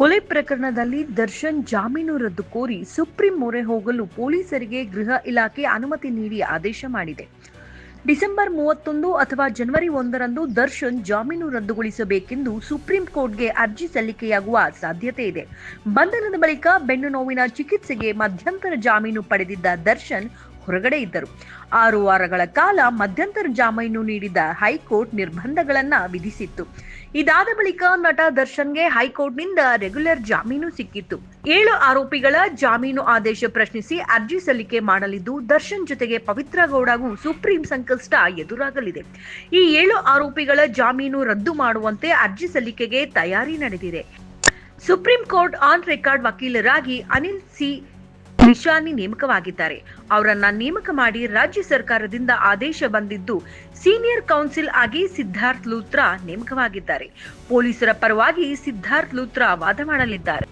ಕೊಲೆ ಪ್ರಕರಣದಲ್ಲಿ ದರ್ಶನ್ ಜಾಮೀನು ರದ್ದು ಕೋರಿ ಸುಪ್ರೀಂ ಮೊರೆ ಹೋಗಲು ಪೊಲೀಸರಿಗೆ ಗೃಹ ಇಲಾಖೆ ಅನುಮತಿ ನೀಡಿ ಆದೇಶ ಮಾಡಿದೆ. ಡಿಸೆಂಬರ್ 31 ಅಥವಾ ಜನವರಿ 1ರಂದು ದರ್ಶನ್ ಜಾಮೀನು ರದ್ದುಗೊಳಿಸಬೇಕೆಂದು ಸುಪ್ರೀಂ ಕೋರ್ಟ್ಗೆ ಅರ್ಜಿ ಸಲ್ಲಿಕೆಯಾಗುವ ಸಾಧ್ಯತೆ ಇದೆ. ಬಂಧನದ ಬಳಿಕ ಬೆನ್ನು ನೋವಿನ ಚಿಕಿತ್ಸೆಗೆ ಮಧ್ಯಂತರ ಜಾಮೀನು ಪಡೆದಿದ್ದ ದರ್ಶನ್ ಹೊರಗಡೆ ಇದ್ದರು. 6 ವಾರಗಳ ಕಾಲ ಮಧ್ಯಂತರ ಜಾಮೀನು ನೀಡಿದ ಹೈಕೋರ್ಟ್ ನಿರ್ಬಂಧಗಳನ್ನ ವಿಧಿಸಿತ್ತು. ಇದಾದ ಬಳಿಕ ನಟ ದರ್ಶನ್ಗೆ ಹೈಕೋರ್ಟ್ನಿಂದ ರೆಗ್ಯುಲರ್ ಜಾಮೀನು ಸಿಕ್ಕಿತ್ತು. 7 ಆರೋಪಿಗಳ ಜಾಮೀನು ಆದೇಶ ಪ್ರಶ್ನಿಸಿ ಅರ್ಜಿ ಸಲ್ಲಿಕೆ ಮಾಡಲಿದ್ದು, ದರ್ಶನ್ ಜೊತೆಗೆ ಪವಿತ್ರ ಗೌಡಗೂ ಸುಪ್ರೀಂ ಸಂಕಷ್ಟ ಎದುರಾಗಲಿದೆ. ಈ 7 ಆರೋಪಿಗಳ ಜಾಮೀನು ರದ್ದು ಮಾಡುವಂತೆ ಅರ್ಜಿ ಸಲ್ಲಿಕೆಗೆ ತಯಾರಿ ನಡೆದಿದೆ. ಸುಪ್ರೀಂ ಕೋರ್ಟ್ ಆನ್ ರೆಕಾರ್ಡ್ ವಕೀಲರಾಗಿ ಅನಿಲ್ ಸಿ ನಿಶಾನಿ ನೇಮಕವಾಗಿದ್ದಾರೆ. ಅವರನ್ನ ನೇಮಕ ಮಾಡಿ ರಾಜ್ಯ ಸರ್ಕಾರದಿಂದ ಆದೇಶ ಬಂದಿದ್ದು, ಸೀನಿಯರ್ ಕೌನ್ಸಿಲ್ ಆಗಿ ಸಿದ್ಧಾರ್ಥ್ ಲೂಥ್ರಾ ನೇಮಕವಾಗಿದ್ದಾರೆ. ಪೊಲೀಸರ ಪರವಾಗಿ ಸಿದ್ಧಾರ್ಥ್ ಲೂಥ್ರಾ ವಾದ ಮಾಡಲಿದ್ದಾರೆ.